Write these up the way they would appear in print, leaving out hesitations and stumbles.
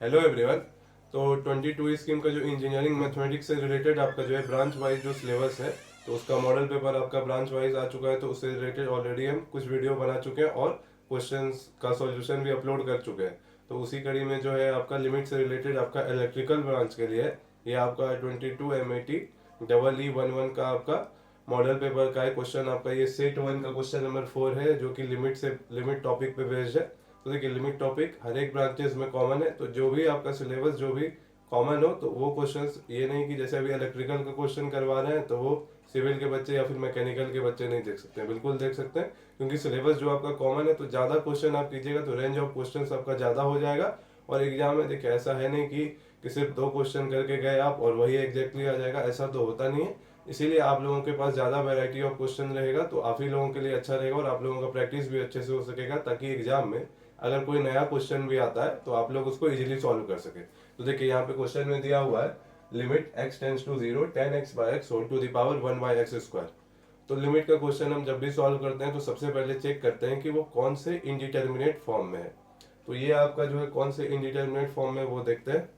Hello everyone. तो 22 scheme का जो इंजीनियरिंग मैथमेटिक्स से रिलेटेड आपका जो है ब्रांच वाइज जो सिलेबस है, तो उसका मॉडल पेपर आपका ब्रांच वाइज आ चुका है। तो उससे रिलेटेड ऑलरेडी हम कुछ वीडियो बना चुके हैं और क्वेश्चंस का सॉल्यूशन भी अपलोड कर चुके हैं। तो उसी कड़ी में जो है आपका लिमिट से रिलेटेड आपका इलेक्ट्रिकल ब्रांच के लिए ये आपका 22 MAT EE11 का आपका मॉडल पेपर का है क्वेश्चन। आपका ये सेट 1 का क्वेश्चन नंबर 4 है, जो कि लिमिट टॉपिक पे बेस्ड है। तो देखिए, लिमिट टॉपिक हर एक ब्रांचेस में कॉमन है, तो जो भी आपका सिलेबस जो भी कॉमन हो तो वो क्वेश्चंस, ये नहीं कि जैसे अभी इलेक्ट्रिकल का क्वेश्चन करवा रहे हैं तो वो सिविल के बच्चे या फिर मैकेनिकल के बच्चे नहीं देख सकते हैं। बिल्कुल देख सकते हैं, क्योंकि सिलेबस जो आपका कॉमन है तो ज़्यादा क्वेश्चन आप कीजिएगा तो रेंज ऑफ क्वेश्चन आपका ज़्यादा हो जाएगा। और एग्जाम में देखिए, ऐसा है नहीं कि सिर्फ 2 क्वेश्चन करके गए आप और वही एग्जैक्टली आ जाएगा, ऐसा तो होता नहीं है। इसीलिए आप लोगों के पास ज़्यादा वैरायटी ऑफ क्वेश्चन रहेगा तो आप ही लोगों के लिए अच्छा रहेगा और आप लोगों का प्रैक्टिस भी अच्छे से हो सकेगा, ताकि एग्जाम में अगर कोई नया क्वेश्चन भी आता है तो आप लोग उसको इजीली सॉल्व कर सके। तो देखिए, यहाँ पे क्वेश्चन में दिया हुआ है limit x tends to 0 10x/x whole to the power 1/x²। तो लिमिट का क्वेश्चन हम जब भी सॉल्व करते हैं तो सबसे पहले चेक करते हैं कि वो कौन से इनडिटर्मिनेट फॉर्म में है। तो ये आपका जो है कौन से इनडिटर्मिनेट फॉर्म में वो देखते हैं।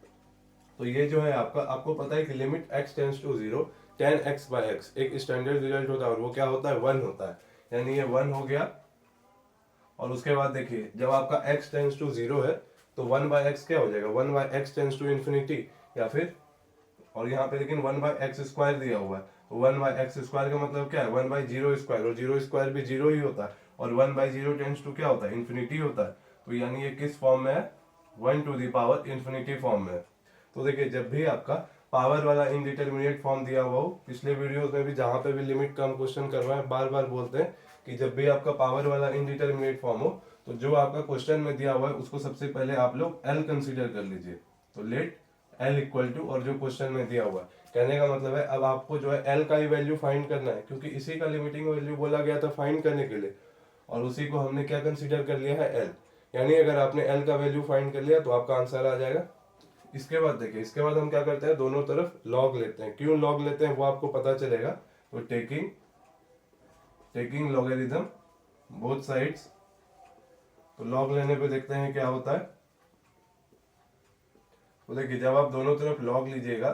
तो ये जो है आपका, आपको पता है कि limit x tends to 0 10x/x एक स्टैंडर्ड रिजल्ट होता है और वो क्या होता है, 1 होता है। यानी ये 1 हो गया। और उसके बाद देखिए, जब आपका x टेंस टू 0 है तो 1/x क्या हो जाएगा, 1/x टेंस टू इन्फिनिटी, या फिर, और यहाँ पे लेकिन 1/x² दिया हुआ है। तो 1/x² का मतलब क्या है, 1/0², और 0² भी 0 ही होता है। और 1/0 टेंस टू क्या होता है, इन्फिनिटी होता है। तो यानी ये किस फॉर्म में है, 1 to the power infinity form में है। तो देखिए, जब भी आपका पावर वाला इनडिटर्मिनेट फॉर्म दिया हुआ हो, पिछले वीडियोस में भी जहां पे भी लिमिट का हम क्वेश्चन करवाएं बार बार बोलते हैं कि जब भी आपका पावर वाला इनडिटर्मिनेट फॉर्म हो तो जो आपका क्वेश्चन में दिया हुआ है उसको सबसे पहले आप लोग एल कंसीडर कर लीजिए। तो लेट एल इक्वल टू, और जो क्वेश्चन में दिया हुआ है, कहने का मतलब है अब आपको जो है एल का ही वैल्यू फाइंड करना है, क्योंकि इसी का लिमिटिंग वैल्यू बोला गया था फाइंड करने के लिए, और उसी को हमने क्या कंसीडर कर लिया है, एल। यानी अगर आपने एल का वैल्यू फाइंड कर लिया तो आपका आंसर आ जाएगा। इसके बाद देखिए, इसके बाद हम क्या करते हैं, दोनों तरफ लॉग लेते हैं। क्यों लॉग लेते हैं वो आपको पता चलेगा। तो taking taking logarithm both sides. तो लॉग लेने पे देखते हैं क्या होता है। तो देखिए, जब आप दोनों तरफ लॉग लीजिएगा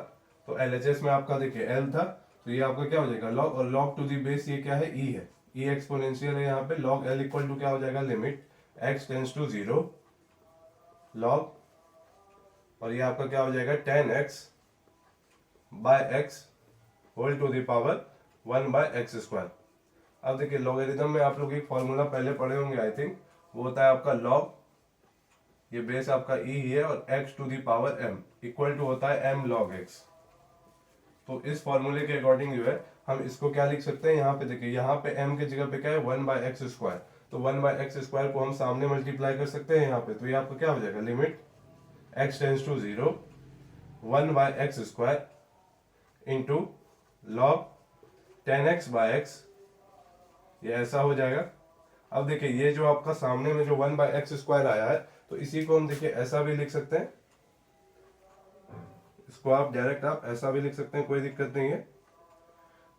तो एलएचएस में आपका देखिए एल था, तो ये आपका क्या हो जाएगा लॉग, और लॉग टू दी बेस ये क्या है, ई है। ई एक्सपोनेंशियल है यहाँ पे। लॉग एल इक्वल टू क्या हो जाएगा, limit x tends to 0 log, और ये आपका क्या हो जाएगा 10x/x whole to the power 1/x²। अब देखिए, लॉगरिथम में आप लोग एक फॉर्मूला पहले पढ़े होंगे आई थिंक, वो होता है आपका लॉग, ये बेस आपका ई ही है, और x to the power m equal to होता है m log x। तो इस फॉर्मूले के अकॉर्डिंग जो है हम इसको क्या लिख सकते हैं, यहाँ पे देखिए, यहाँ पे m के जगह पे क्या है 1/x²। तो 1/x² को हम सामने मल्टीप्लाई कर सकते हैं यहाँ पे। तो ये आपका क्या हो जाएगा, limit x tends to 0 1/x² into log 10x/x, ये ऐसा हो जाएगा। अब देखिए, ये जो आपका सामने में जो 1/x² आया है, तो इसी को हम देखिए ऐसा भी लिख सकते हैं। इसको आप डायरेक्ट आप ऐसा भी लिख सकते हैं, कोई दिक्कत नहीं है।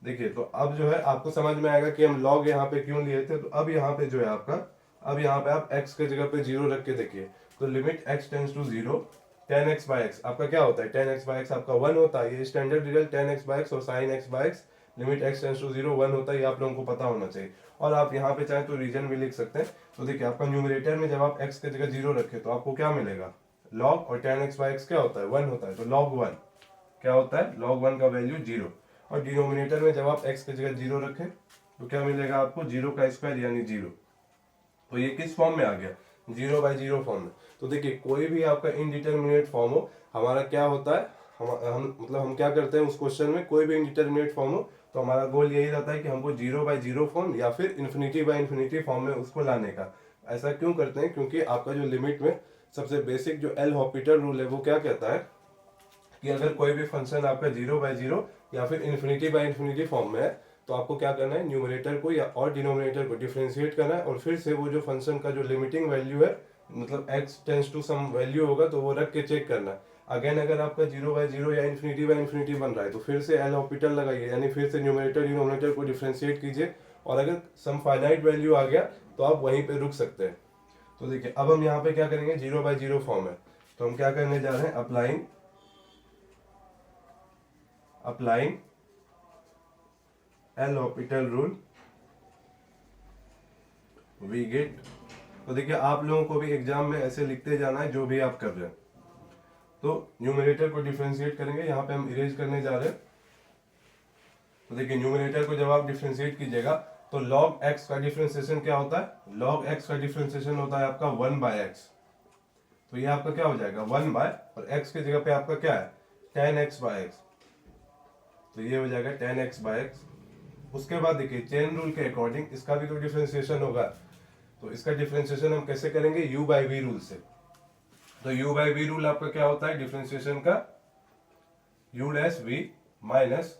देखिए, तो अब जो है आपको समझ में आएगा कि हम लॉग यहाँ पे क्यों लिए थे। तो अब यहाँ पे जो है आपका, अब यहाँ पे आप x के जगह पे 0 रख के देखिए। तो limit x tends to 0 10x/x आपका क्या होता है, 10x/x आपका 1 होता है। ये स्टैंडर्ड रिजल्ट 10x/x और sin x/x लिमिट x टेंस टू 0 1 होता है, ये आप लोगों को पता होना चाहिए। और आप यहाँ पे चाहे तो रीजन भी लिख सकते हैं। तो देखिए, आपका न्यूमरेटर में जब आप x के जगह 0 रखे तो आपको क्या मिलेगा, लॉग, और 10x/x क्या होता है 1 होता है, तो log 1 क्या होता है, log 1 का वैल्यू 0। और डिनोमिनेटर में जब आप x के जगह 0 रखें तो क्या मिलेगा आपको, 0 का स्क्वायर यानी 0। तो ये किस फॉर्म में आ गया, 0/0 फॉर्म में। तो देखिए, कोई भी आपका इनडिटर्मिनेट फॉर्म हो, हमारा क्या होता है, हम क्या करते हैं उस क्वेश्चन में, कोई भी इनडिटर्मिनेट फॉर्म हो तो हमारा गोल यही रहता है कि हमको 0/0 फॉर्म या फिर इन्फिनिटी/इन्फिनिटी फॉर्म में उसको लाने का। ऐसा क्यों करते हैं, क्योंकि आपका जो लिमिट में सबसे बेसिक जो एल हॉपिटल रूल है वो क्या कहता है कि अगर कोई भी फंक्शन आपका 0/0 या फिर इन्फिनिटी/इन्फिनिटी फॉर्म में है तो आपको क्या करना है, न्यूमरेटर को या और डिनोमिनेटर को डिफरेंशिएट करना है, और फिर से वो जो फंक्शन का जो लिमिटिंग वैल्यू है, मतलब x tends to some value होगा तो वो रख के चेक करना है। अगेन अगर आपका 0/0 या इन्फिनिटी/इन्फिनिटी बन रहा है तो फिर से एल हॉपिटल लगाइए, यानी फिर से न्यूमरेटर डिनोमिनेटर को डिफरेंशिएट कीजिए, और अगर सम फाइनाइट वैल्यू आ गया तो आप वहीं पे रुक सकते हैं। तो देखिए, अब हम यहाँ पे क्या करेंगे, 0/0 फॉर्म है तो हम क्या करने जा रहे हैं, applying L hospital rule we get. तो देखिए आप लोगों को भी एग्जाम में ऐसे लिखते जाना है जो भी आप कर रहे हैं। तो न्यूमरेटर को डिफरेंशिएट करेंगे, यहाँ पे हम इरेज करने जा रहे हैं। तो देखिए न्यूमरेटर को जब आप डिफरेंशिएट कीजिएगा तो log x का डिफरेंशिएशन क्या होता है, log x का डिफरेंशिएशन होता है आपका 1/x। तो ये आपका क्या हो जाएगा 1 बाय, और x की जगह पे आपका क्या है 10x/x, तो ये हो जाएगा 10x/x। उसके बाद देखिए चेन रूल के अकॉर्डिंग इसका भी तो डिफरेंशिएशन होगा, तो इसका डिफरेंशिएशन हम कैसे करेंगे, u/v रूल से। तो u/v रूल आपका क्या होता है डिफरेंशिएशन का, u' माइनस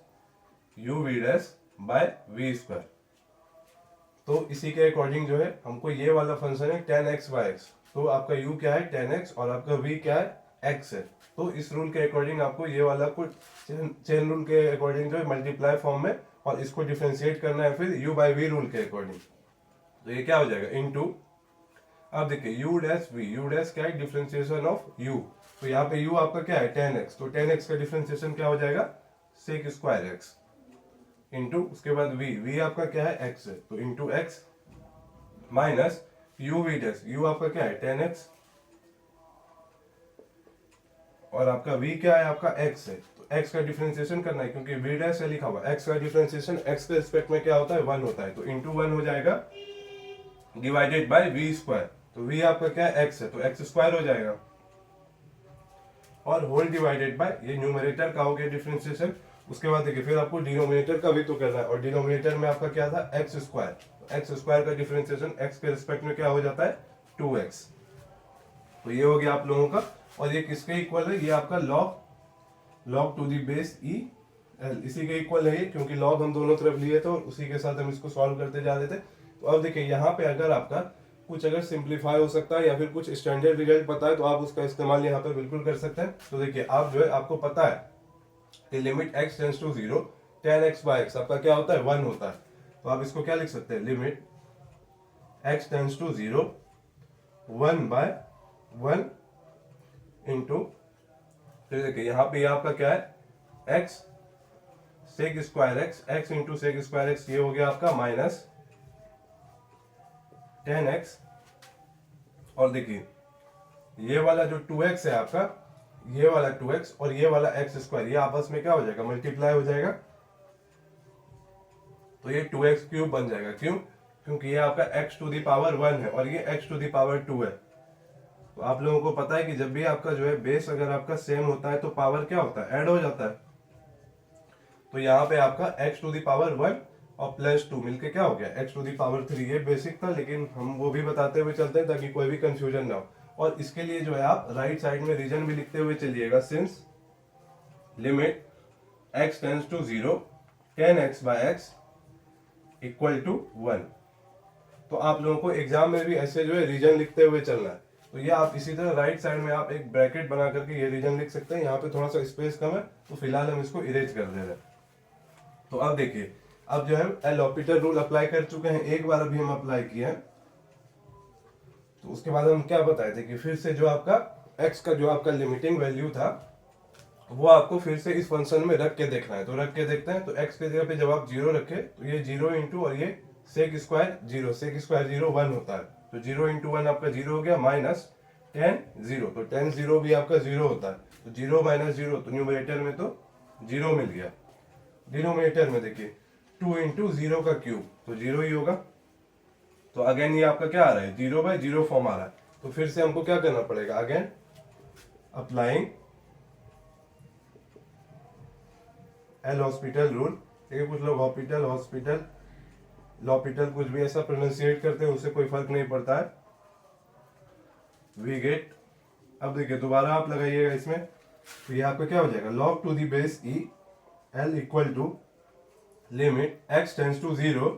uv'/v²। तो इसी के अकॉर्डिंग जो है हमको ये वाला फंक्शन है 10x/x, तो आपका u क्या है 10x और आपका v क्या है x है। तो इस रूल के अकॉर्डिंग आपको ये वाला कुछ चेन रूल के अकॉर्डिंग जो है मल्टीप्लाई फॉर्म में, और इसको डिफरेंशिएट करना है फिर u/v रूल के अकॉर्डिंग। तो ये क्या हो जाएगा इनटू, अब देखिए u' क्या है डिफरेंशिएशन ऑफ u, तो यहाँ पे u आपका क्या है 10x, तो 10x का डिफरेंशिएशन क्या हो जाएगा sec²x इंटू, उसके बाद v आपका क्या है x है, तो इंटू x माइनस u आपका क्या है 10x और आपका v क्या है आपका x है, तो x का डिफरेंशिएशन करना है क्योंकि v' से लिखा हुआ, x का डिफरेंशिएशन x के रिस्पेक्ट में क्या होता है 1 होता है, तो इंटू 1 हो जाएगा डिवाइडेड बाय v²। तो v आपका क्या है x है, तो x² हो जाएगा, और होल डिवाइडेड बाय, ये न्यूमरेटर का हो गया डिफरेंशिएशन। उसके बाद देखिए फिर आपको डिनोमिनेटर का भी तो करना है, और डिनोमिनेटर में आपका क्या था x², तो x² का डिफरेंशिएशन x के रिस्पेक्ट में क्या हो जाता है 2x। तो ये हो गया आप लोगों का, और ये किसके इक्वल है, ये आपका log to the base e l, इसी के इक्वल है ये, क्योंकि log हम दोनों तरफ लिए थे और उसी के साथ हम इसको सॉल्व करते जा रहे थे। तो अब देखिए यहाँ पे अगर आपका कुछ अगर सिंप्लीफाई हो सकता है या फिर कुछ स्टैंडर्ड रिजल्ट पता है तो आप उसका इस्तेमाल यहाँ पे बिल्कुल कर सकते हैं। तो देखिए आप जो है आपको पता है कि limit x tends to 0 10x/x आपका क्या होता है 1 होता है, तो आप इसको क्या लिख सकते हैं, limit x tends to 0 1/1 into, फिर देखिए यहाँ पे आपका क्या है x sec²x, x into sec²x, ये हो गया आपका माइनस 10x, और देखिए ये वाला जो 2x है आपका, ये वाला 2x और ये वाला x², ये आपस में क्या हो जाएगा मल्टीप्लाई हो जाएगा, तो ये 2x³ बन जाएगा। क्यों, क्योंकि ये आपका x टू दी पावर 1 है और ये x टू दी पावर 2 है। तो आप लोगों को पता है कि जब भी आपका जो है बेस अगर आपका सेम होता है तो पावर क्या होता है ऐड हो जाता है। तो यहाँ पे आपका x टू दी पावर 1 और +2 मिलके क्या हो गया x टू दी पावर 3। ये बेसिक था, लेकिन हम वो भी बताते हुए चलते हैं ताकि कोई भी कंफ्यूजन ना हो। और इसके लिए जो है आप राइट साइड में रीजन भी लिखते हुए चलिएगा, since limit x tends to 0 10x/x equal to 1। तो आप लोगों को एग्जाम में भी ऐसे जो है रीजन लिखते हुए चलना है। तो ये आप इसी तरह राइट साइड में आप एक ब्रैकेट बना करके ये रीजन लिख सकते हैं। यहाँ पे थोड़ा सा स्पेस कम है तो फिलहाल हम इसको इरेज कर दे रहे हैं। तो अब देखिए, अब जो है एल हॉस्पिटल रूल अप्लाई कर चुके हैं, एक बार अभी हम अप्लाई किए हैं। तो उसके बाद हम क्या बताए थे कि फिर से जो आपका x का जो आपका लिमिटिंग वैल्यू था वो आपको फिर से इस फंक्शन में रख के देखना है। तो रख के देखते हैं, तो x के जगह पे जब आप 0 रखे तो ये 0 इंटू और ये sec² 0, sec² 0 1 होता है, तो 0 इंटू 1 आपका 0 हो गया, माइनस 10 0, तो 10 0 भी आपका 0 होता है, तो 0 माइनस 0, तो न्यूमरेटर में तो 0 मिल गया। डिनोमिनेटर में देखिए 2 इंटू 0 का क्यूब, तो 0 ही होगा। तो अगेन ये आपका क्या आ रहा है 0/0 फॉर्म आ रहा है। तो फिर से हमको क्या करना पड़ेगा, again applying L hospital rule. ठीक है, कुछ लोग हॉस्पिटल लॉपिटल कुछ भी ऐसा प्रोनाउंसिएट करते हैं, उससे कोई फर्क नहीं पड़ता है। वी गेट, अब देखिए दोबारा आप लगाइएगा इसमें, तो ये आपका क्या हो जाएगा log to the base e l equal to limit x tends to 0,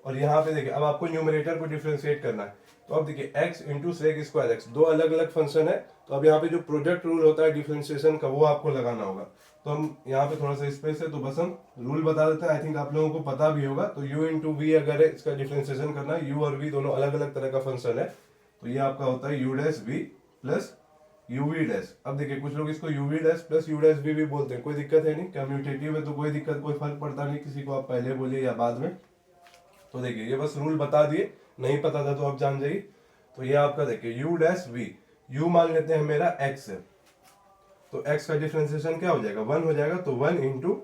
और यहाँ पे देखिए अब आपको न्यूमरेटर को डिफरेंशिएट करना है। तो अब देखिए x इंटू sec²x, दो अलग अलग फंक्शन है, तो अब यहाँ पे जो प्रोडक्ट रूल होता है डिफरेंशिएशन का वो आपको लगाना होगा। तो हम यहाँ पे थोड़ा सा स्पेस है तो बस हम रूल बता देते हैं, आई थिंक आप लोगों को पता भी होगा। तो u इंटू वी अगर है इसका डिफरेंशिएशन करना है, u और v दोनों अलग अलग तरह का फंक्शन है, तो ये आपका होता है u' v plus UV dash. अब देखिए कुछ लोग इसको UV dash plus you dash भी बोलते हैं, कोई दिक्कत है नहीं, कम्यूटेटिव है तो कोई दिक्कत कोई फर्क पड़ता नहीं किसी को, आप पहले बोलिए या बाद में। तो देखिए ये बस रूल बता दिए, नहीं पता था तो आप जान जाइए। तो ये आपका देखिए यू डैश वी, यू मान लेते हैं मेरा एक्स है, तो एक्स का डिफ्रेंसिएशन क्या हो जाएगा 1 हो जाएगा, तो 1 इंटू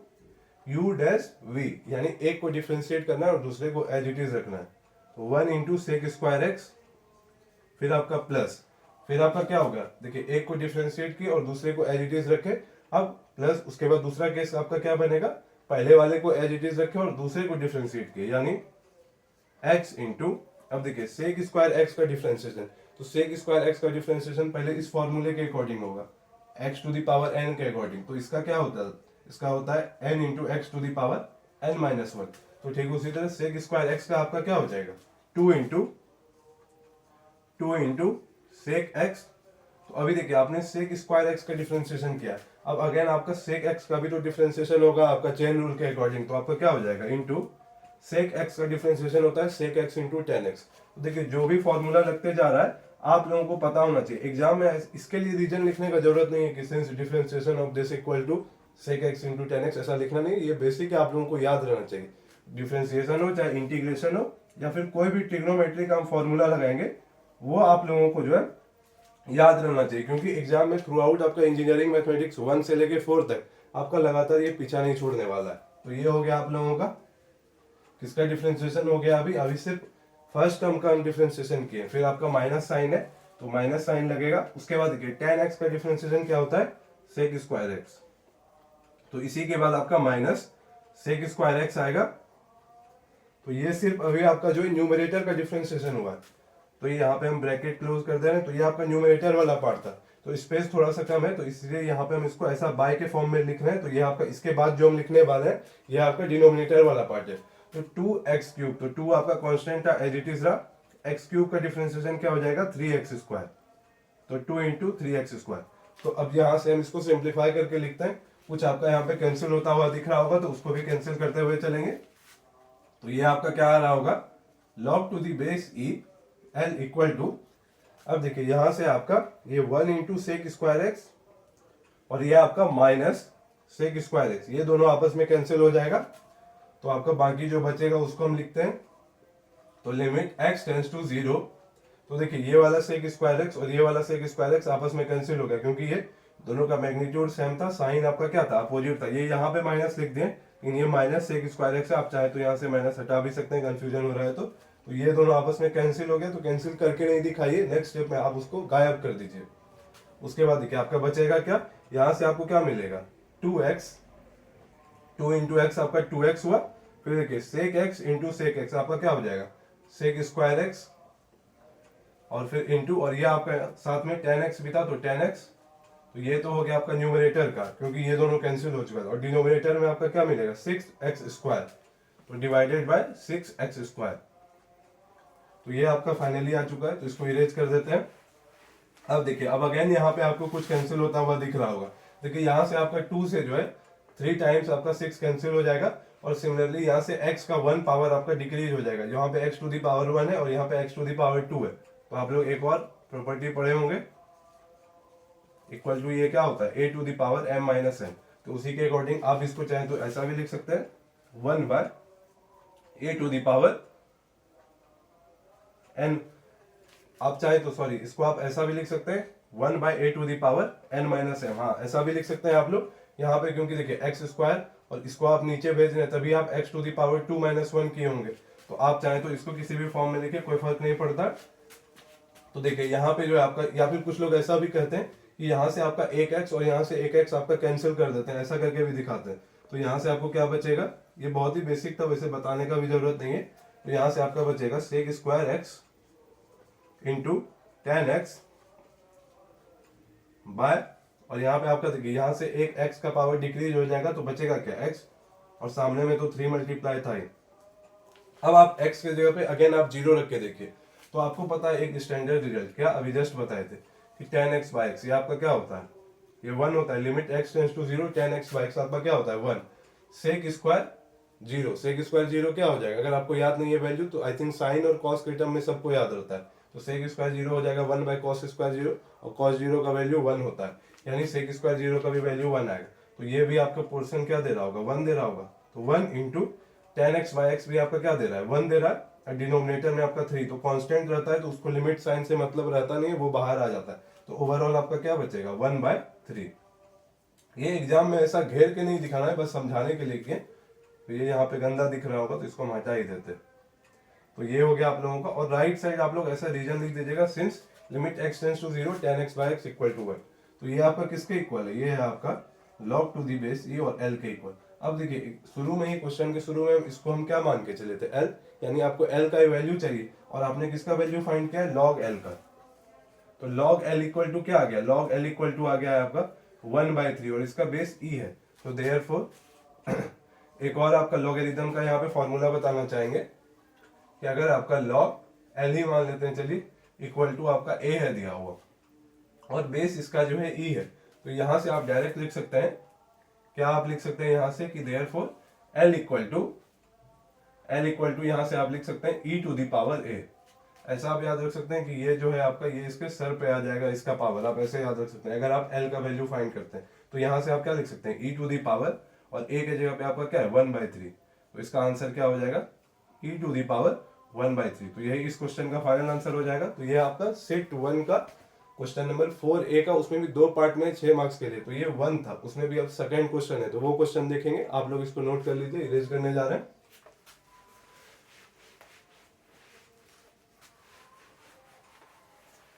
यू डैश वी, यानी एक को डिफ्रेंशिएट करना है और दूसरे को एज इट इज रखना है, तो 1 इंटू सेक स्क्वायर एक्स, फिर आपका प्लस, फिर आपका क्या होगा देखिए एक को डिफ्रेंशिएट किया और दूसरे को एज इट इज रखे, अब प्लस उसके बाद दूसरा केस आपका क्या बनेगा, पहले वाले को एज इट इज रखे और दूसरे को डिफ्रेंशिएट किया, यानी x इंटू, अब देखिए सेक स्क्वायर एक्स का डिफ्रेंशिएशन, तो सेक स्क्वायर एक्स का डिफ्रेंशिएशन पहले इस फॉर्मूले के अकॉर्डिंग होगा x to the power n के अकॉर्डिंग, तो इसका क्या होता है, इसका होता है n into x to the power n minus 1। तो ठीक उसी तरह सेक स्क्वायर एक्स का आपका क्या हो जाएगा 2 इंटू सेक एक्स। तो अभी देखिए आपने सेक स्क्वायर एक्स का डिफरेंशिएशन किया, अब अगेन आपका सेक एक्स का भी तो डिफरेंशिएशन होगा आपका चेन रूल के अकॉर्डिंग, तो आपका क्या हो जाएगा इंटू सेक एक्स का डिफरेंशिएशन होता है sec x into tan x. तो देखिए जो भी फॉर्मूला लगते जा रहा है आप लोगों को पता होना चाहिए, एग्जाम में इसके लिए रीजन लिखने का जरूरत नहीं है कि since differentiation of this equal to sec x into tan x, ऐसा लिखना नहीं, ये बेसिक है आप लोगों को याद रहना चाहिए। डिफरेंशिएशन हो चाहे इंटीग्रेशन हो या फिर कोई भी ट्रिग्नोमेट्री का हम फॉर्मूला लगाएंगे वो आप लोगों को जो है याद रहना चाहिए, क्योंकि एग्जाम में थ्रू आउट आपका इंजीनियरिंग मैथमेटिक्स 1 से लेके 4 तक आपका लगातार ये पीछा नहीं छोड़ने वाला है। तो ये हो गया आप लोगों का किसका डिफरेंशिएशन हो गया, अभी सिर्फ फर्स्ट टर्म का हम डिफरेंशिएशन किए, फिर आपका माइनस साइन है तो माइनस साइन लगेगा, उसके बाद देखिए टेन एक्स का डिफरेंशिएशन क्या होता है सेक स्क्वायर एक्स, तो इसी के बाद आपका माइनस सेक स्क्वायर एक्स आएगा। तो ये सिर्फ अभी आपका जो न्यूमरेटर का डिफरेंशिएशन हुआ है, तो ये यहाँ पे हम ब्रैकेट क्लोज कर दे रहे हैं, तो ये आपका न्यूमरेटर वाला पार्ट था, तो स्पेस थोड़ा सा कम है तो इसलिए यहाँ पे हम इसको ऐसा बाय के फॉर्म में लिख रहे हैं। तो ये आपका इसके बाद जो हम लिखने वाले हैं ये आपका डिनोमिनेटर वाला पार्ट है, तो 2x क्यूब, तो 2 आपका कांस्टेंट था एज इट इज रहा, x क्यूब का डिफरेंशिएशन क्या हो जाएगा 3x स्क्वायर, तो 2 इंटू 3x स्क्वायर। तो अब यहाँ से हम इसको सिंप्लीफाई करके लिखते हैं, कुछ आपका यहाँ पे कैंसिल होता हुआ दिख रहा होगा तो उसको भी कैंसिल करते हुए चलेंगे। तो ये आपका क्या आ रहा होगा log to the base e l equal to, अब देखिए यहां से आपका ये 1 इंटू सेक स्क्वायर एक्स और ये आपका माइनस सेक स्क्वायर एक्स, ये दोनों आपस में कैंसिल हो जाएगा, तो आपका बाकी जो बचेगा उसको हम लिखते हैं, तो लिमिट x टेंड्स टू 0। तो देखिए ये वाला सेक स्क्वायर एक्स और ये वाला सेक स्क्वायर एक्स आपस में कैंसिल हो गया, क्योंकि ये दोनों का मैग्नीट्यूड सेम था, साइन आपका क्या था अपोजिट था, ये यहाँ पे माइनस लिख दिए, लेकिन ये माइनस सेक स्क्वायर एक्स है, आप चाहे तो यहाँ से माइनस हटा भी सकते हैं कंफ्यूजन हो रहा है तो ये दोनों आपस में कैंसिल हो गए, तो कैंसिल करके नहीं दिखाइए, नेक्स्ट स्टेप में आप उसको गायब कर दीजिए। उसके बाद देखिए आपका बचेगा क्या, यहां से आपको क्या मिलेगा 2x, 2 इंटू एक्स आपका 2x हुआ, फिर देखिए सेक x इंटू सेक x आपका क्या हो जाएगा सेक स्क्वायर x, और फिर इंटू, और ये आपका साथ में 10x भी था तो 10x, तो ये तो हो गया आपका न्यूमरेटर का, क्योंकि ये दोनों कैंसिल हो चुका था, और डिनोमिनेटर में आपका क्या मिलेगा 6x स्क्वायर, तो डिवाइडेड बाय 6x स्क्वायर। तो ये आपका फाइनली आ चुका है, तो इसको इरेज कर देते हैं। अब देखिए अब अगेन यहाँ पे आपको कुछ कैंसिल होता हुआ दिख रहा होगा, देखिए यहाँ से आपका 2 से जो है 3 टाइम्स आपका 6 कैंसिल हो जाएगा, और सिमिलरली यहाँ से x का 1 पावर आपका डिक्रीज हो जाएगा, यहाँ पे x टू दी पावर 1 है और यहाँ पे x टू दी पावर 2 है। तो आप लोग एक और प्रॉपर्टी पढ़े होंगे, इक्वल टू ये क्या होता है a to the power m minus n, तो उसी के अकॉर्डिंग आप इसको चाहें तो ऐसा भी लिख सकते हैं 1 by a to the power n, आप चाहे तो सॉरी इसको आप ऐसा भी लिख सकते हैं 1 by a to the power n minus m, हाँ ऐसा भी लिख सकते हैं आप लोग यहाँ पे, क्योंकि देखिए x स्क्वायर और इसको आप नीचे भेज रहे हैं तभी आप x to the power 2 minus 1 किए होंगे, तो आप चाहे तो इसको किसी भी फॉर्म में लिखे कोई फर्क नहीं पड़ता। तो देखिए यहाँ पे जो है आपका, या फिर कुछ लोग ऐसा भी कहते हैं कि यहाँ से आपका एक x और यहाँ से एक x आपका कैंसिल कर देते हैं, ऐसा करके भी दिखाते हैं। तो यहाँ से आपको क्या बचेगा, ये बहुत ही बेसिक था वैसे बताने का भी जरूरत नहीं है, तो यहाँ से आपका बचेगा sec square x into 10x by, और यहाँ पे आपका देखिए यहाँ से एक x का पावर डिक्रीज हो जाएगा तो बचेगा क्या x, और सामने में तो 3 मल्टीप्लाई था ही। अब आप x के जगह पे अगेन आप 0 रख के देखिए, तो आपको पता है एक स्टैंडर्ड रिजल्ट क्या अभी जस्ट बताए थे कि 10x बाय x, ये आपका क्या होता है ये 1 होता है, limit x tends to 0 10x by x आपका क्या होता है 1, सेक स्क्वायर 0, सेक स्क्वायर 0 क्या हो जाएगा, अगर आपको याद नहीं है वैल्यू तो आई थिंक साइन और कॉस के टर्म में सबको याद रहता है, तो सेक स्क्वायर 0 हो जाएगा 1 बाय कॉस स्क्वायर 0, और कॉस 0 का वैल्यू 1 होता है, यानी सेक स्क्वायर 0 का भी वैल्यू 1 आएगा। तो ये भी आपका पोर्शन क्या दे रहा होगा, 1 दे रहा होगा। तो 1 into tan x by x भी आपका क्या दे रहा है, 1 दे रहा है। डिनोमिनेटर में आपका 3, तो कांस्टेंट रहता है तो उसको लिमिट साइन से मतलब रहता नहीं है, वो बाहर आ जाता है। तो ओवरऑल आपका क्या बचेगा, 1/3। ये एग्जाम में ऐसा घेर के नहीं दिखाना है, बस समझाने के लिए किए। तो ये यहाँ पे गंदा दिख रहा होगा तो इसको हम हटा ही देते। तो ये हो गया आप लोगों का। और राइट साइड आप लोग ऐसा रीजन लिख दीजिएगा, since limit x tends to 0 tan x by x equal to 1। तो ये आपका किसके इक्वल है, ये है आपका log to the base e और l के इक्वल। अब देखिए शुरू में ही क्वेश्चन के शुरू में इसको हम क्या मान के चले थे, l, यानी आपको l का वैल्यू चाहिए और आपने किसका वैल्यू फाइंड किया है, log l का। तो log l इक्वल टू क्या आ गया, log l इक्वल टू आ गया है आपका 1/3 और इसका बेस e है। तो देयरफॉर एक और आपका लॉगरिथम का यहाँ पे फॉर्मूला बताना चाहेंगे कि अगर आपका log l ही मान लेते हैं चलिए, इक्वल टू आपका a है दिया हुआ और बेस इसका जो है e है, तो यहां से आप डायरेक्ट लिख सकते हैं, क्या आप लिख सकते हैं यहां से कि देयरफॉर l इक्वल टू यहां से आप लिख सकते हैं e to the power a। ऐसा आप याद रख सकते हैं कि ये जो है आपका, ये इसके सर पे आ जाएगा इसका पावर, आप ऐसे याद रख सकते हैं। अगर आप l का वैल्यू फाइंड करते हैं तो यहां से आप क्या लिख सकते हैं, e टू द पावर, और a के जगह पे आपका क्या है 1/3, तो इसका आंसर क्या हो जाएगा, e टू द पावर 1/3। तो यही इस क्वेश्चन का फाइनल आंसर हो जाएगा। तो ये आपका सेट 1 का क्वेश्चन नंबर 4A का, उसमें भी 2 पार्ट में 6 मार्क्स के लिए, तो ये 1 था, उसमें भी अब सेकंड क्वेश्चन है, तो वो क्वेश्चन देखेंगे। आप लोग इसको नोट कर लीजिए, इरेज करने जा रहे हैं।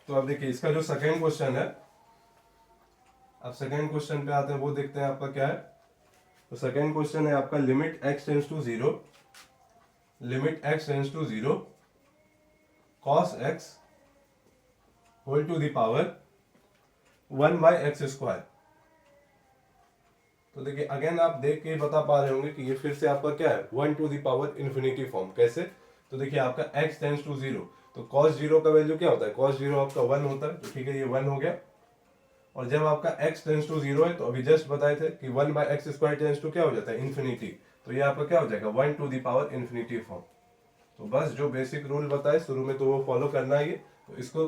तो अब देखिए इसका जो सेकंड क्वेश्चन है, अब सेकंड क्वेश्चन पे आते हैं, वो देखते हैं आपका क्या है। तो सेकंड क्वेश्चन है आपका limit x tends to 0, limit x tends to 0 cos x whole to the power 1/x square. तो देखिए अगेन आप देख के बता पा रहे होंगे कि ये फिर से आपका क्या है 1 to the power infinity form. कैसे, तो देखिए आपका x टेंड्स टू 0, तो cos 0 का वैल्यू क्या होता है, cos 0 आपका 1 होता है, तो ठीक है ये 1 हो गया। और जब आपका x टेंड्स टू 0 है, तो अभी जस्ट बताए थे कि 1/x स्क्वायर टेंड्स टू क्या हो जाता है, इन्फिनिटी, तो ये आपका क्या हो जाएगा 1 to the power infinity form. तो बस जो बेसिक रूल बताए शुरू में तो वो फॉलो करना है। तो इसको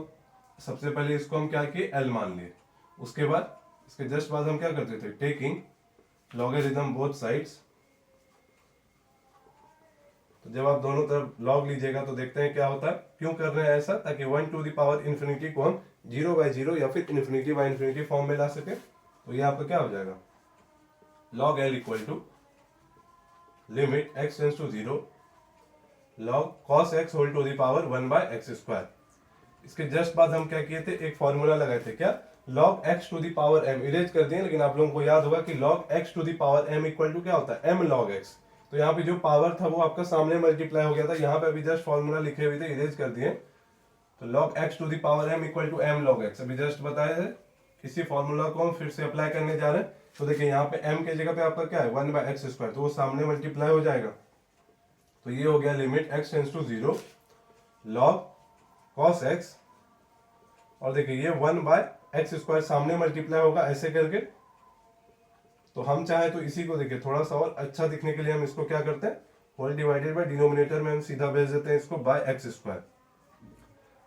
सबसे पहले इसको हम क्या किए, l मान लिए। उसके बाद इसके जस्ट बाद हम क्या करते थे, टेकिंग लॉगरिथम बोथ साइड्स। तो जब आप दोनों तरफ लॉग लीजिएगा तो देखते हैं क्या होता है। क्यों कर रहे हैं ऐसा, ताकि 1 टू द पावर इन्फिनिटी को हम 0/0 या फिर इन्फिनिटी बाय इन्फिनिटी फॉर्म में ला सके। तो ये आपका क्या हो जाएगा, log l equal to limit x tends to 0 log cos x whole to the power 1/x square. इसके जस्ट बाद हम क्या किए थे, एक फॉर्मूला लगाए थे, क्या, log x to the power m। Erase कर दिए, लेकिन आप लोगों को याद होगा कि log x to the power m equal to क्या होता है, m log x। तो यहाँ पे जो पावर था वो आपका सामने मल्टीप्लाई हो गया था, यहाँ पे अभी जस्ट फॉर्मूला लिखे हुए थे, इरेज कर दिए। तो log x to the power m equal to m log x, अभी जस्ट बताए थे। इसी फॉर्मूला को हम फिर से अप्लाई करने जा रहे हैं। तो देखिए यहाँ पे m के जगह पे आपका क्या है 1/x स्क्वायर, तो वो सामने मल्टीप्लाई हो जाएगा। तो ये हो गया limit x tends to 0 log cos x, और देखिए ये 1/x स्क्वायर सामने मल्टीप्लाई होगा ऐसे करके। तो हम चाहे तो इसी को देखिए थोड़ा सा और अच्छा दिखने के लिए हम इसको क्या करते हैं, होल डिवाइडेड बाय डिनोमिनेटर में हम सीधा भेज देते हैं इसको बाय x स्क्वायर।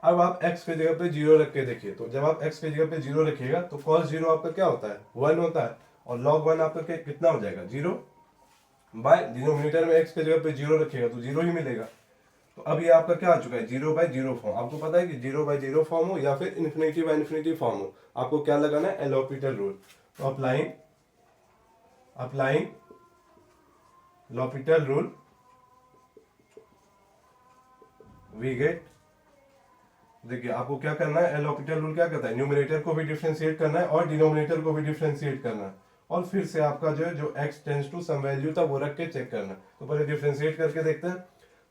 अब आप x के जगह पे 0 रख के देखिए, तो जब आप x के जगह पे 0 रखिएगा तो cos 0 आपका क्या होता है 1 होता है, और log 1 आपका कितना हो जाएगा 0, बाय डिनोमिनेटर में x के जगह पे 0 रखिएगा तो 0 ही मिलेगा। तो अब ये आपका क्या आ चुका है 0/0 फॉर्म। आपको पता है कि 0/0 फॉर्म हो या फिर इन्फिनिटी बाय इन्फिनिटी फॉर्म हो, आपको क्या लगाना है, एल हॉस्पिटल रूल। तो applying l'Hopital rule we get, देखिए आपको क्या करना है, एल हॉस्पिटल रूल क्या कहता है, न्यूमरेटर को भी डिफरेंशिएट करना है और डिनोमिनेटर को भी डिफरेंशिएट करना है, और फिर से आपका जो x tends to some value था वो रख के चेक करना है। तो पहले डिफरेंशिएट करके देखते हैं।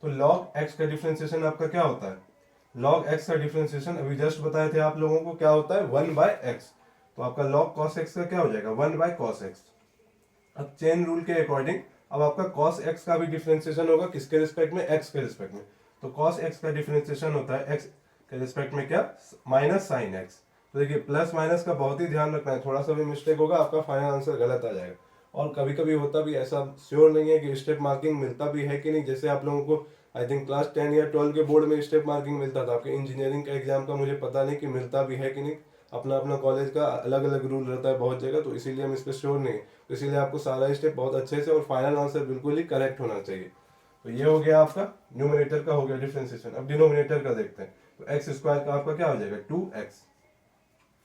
तो log x का डिफरेंशिएशन आपका क्या होता है, log x का डिफरेंशिएशन अभी जस्ट बताए थे आप लोगों को क्या होता है 1/x। तो आपका log cos x का क्या हो जाएगा 1/cos x। अब चेन रूल के अकॉर्डिंग अब आपका cos x का भी डिफरेंशिएशन होगा, किसके रिस्पेक्ट में, x के रिस्पेक्ट में। तो cos x का डिफरेंशिएशन होता है x के रिस्पेक्ट में क्या, माइनस साइन x। तो देखिए प्लस माइनस का बहुत ही ध्यान रखना है, थोड़ा सा भी मिस्टेक होगा आपका फाइनल आंसर गलत आ जाएगा। और कभी कभी होता भी ऐसा, श्योर नहीं है कि स्टेप मार्किंग मिलता भी है कि नहीं। जैसे आप लोगों को आई थिंक क्लास 10 या 12 के बोर्ड में स्टेप मार्किंग मिलता था। आपके इंजीनियरिंग का एग्जाम का मुझे पता नहीं कि मिलता भी है कि नहीं, अपना अपना कॉलेज का अलग अलग रूल रहता है बहुत जगह, तो इसीलिए हम इस पर श्योर नहीं है। तो इसीलिए आपको सारा स्टेप बहुत अच्छे से और फाइनल आंसर बिल्कुल ही करेक्ट होना चाहिए। तो ये हो गया आपका न्यूमरेटर का, हो गया डिफरेंशिएशन। अब डिनोमिनेटर का देखते हैं। तो एक्स स्क्वायर का आपका क्या हो जाएगा 2x।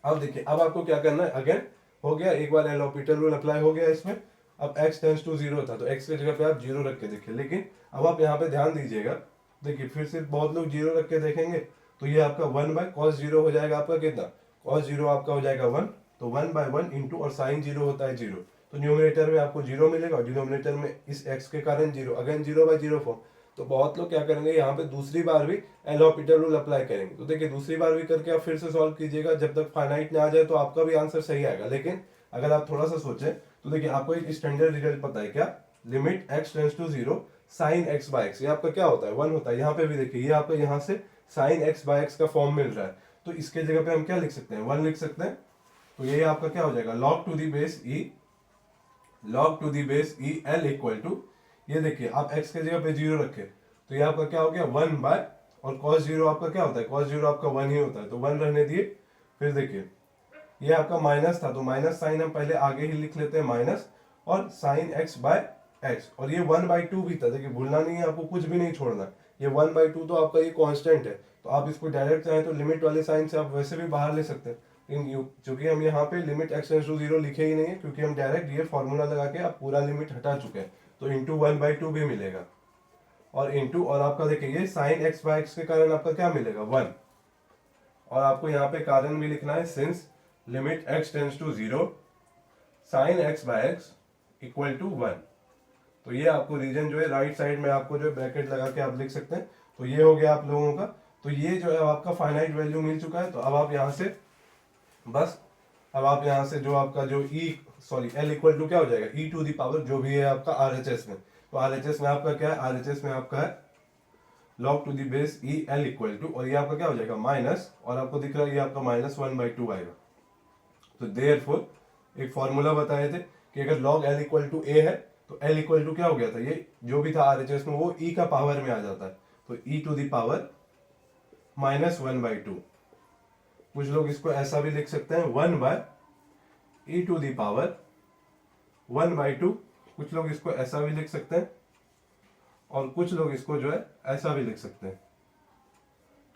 अब देखिए, अब आपको क्या करना है, अगेन हो गया, एक बार एल'होपिटल रूल अप्लाई हो गया इसमें। अब x टेंड्स टू 0 था तो x की जगह पे आप 0 रख के देखिए। लेकिन अब आप यहाँ पे ध्यान दीजिएगा, देखिए फिर से बहुत लोग 0 रख के देखेंगे, तो ये आपका 1/cos 0 हो जाएगा आपका कितना, cos 0 आपका हो जाएगा 1, तो 1/1 इंटू, और साइन 0 होता है 0, तो न्यूमरेटर में आपको 0 मिलेगा और डिनोमिनेटर में इस x के कारण 0, अगेन 0/0 फॉर्म। तो बहुत लोग क्या करेंगे, यहाँ पे दूसरी बार भी एल'होपिटल रूल अप्लाई करेंगे। तो देखिए दूसरी बार भी करके आप फिर से सॉल्व कीजिएगा, जब तक फाइनाइट ना आ जाए तो आपका भी आंसर सही आएगा। लेकिन अगर आप थोड़ा सा सोचें तो देखिए, आपको एक स्टैंडर्ड रिजल्ट पता है क्या, limit x tends to 0 sine x/x, ये आपका क्या होता है 1 होता है। यहाँ पे भी देखिए, ये आपका यहाँ से साइन x/x का फॉर्म मिल रहा है, तो इसके जगह पे हम क्या लिख सकते हैं 1 लिख सकते हैं। तो ये आपका क्या हो जाएगा log to the base e l equal to, ये देखिए आप x के जगह पे 0 रखे, तो ये आपका क्या हो गया 1 बाय, और cos 0 आपका क्या होता है, cos 0 आपका 1 ही होता है, तो 1 रहने दिए। फिर देखिए ये आपका माइनस था, तो माइनस साइन हम पहले आगे ही लिख लेते हैं माइनस, और साइन x/x, और ये 1/2 भी था। देखिए भूलना नहीं है आपको, कुछ भी नहीं छोड़ना, ये 1/2 तो आपका ये कांस्टेंट है, तो आप इसको डायरेक्ट चाहें तो लिमिट वाले साइन से आप वैसे भी बाहर ले सकते हैं। क्योंकि हम यहाँ पे लिमिट x टेंड्स टू 0 लिखे ही नहीं है, क्योंकि हम डायरेक्ट ये फॉर्मूला लगा के आप पूरा लिमिट हटा चुके हैं, तो इंटू 1/2 भी मिलेगा, और इंटू, और आपका देखिए ये साइन x/x के कारण आपका क्या मिलेगा 1, और आपको यहाँ पे कारण भी लिखना है, since limit x tends to 0 sine x/x equal to 1। तो ये आपको रीजन जो है राइट साइड में आपको जो ब्रैकेट लगा के आप लिख सकते हैं। तो ये हो गया आप लोगों का, तो ये जो है आपका फाइनाइट वैल्यू मिल चुका है। तो अब आप यहाँ से बस, अब आप यहाँ से जो आपका जो l इक्वल टू क्या हो जाएगा e टू दी पावर जो भी है आपका RHS में, तो RHS में आपका क्या है, RHS में आपका है log to the base e l equal to, और ये आपका क्या हो जाएगा माइनस, और आपको दिख रहा है ये आपका -1/2 आएगा। तो देयरफॉर एक फॉर्मूला बताए थे कि अगर log l equal to a है तो l इक्वल टू क्या हो गया था, ये जो भी था RHS में वो e का पावर में आ जाता है, तो e टू दी पावर -1/2। कुछ लोग इसको ऐसा भी लिख सकते हैं 1/e टू दी पावर 1/2, कुछ लोग इसको ऐसा भी लिख सकते हैं, और कुछ लोग इसको जो है ऐसा भी लिख सकते हैं।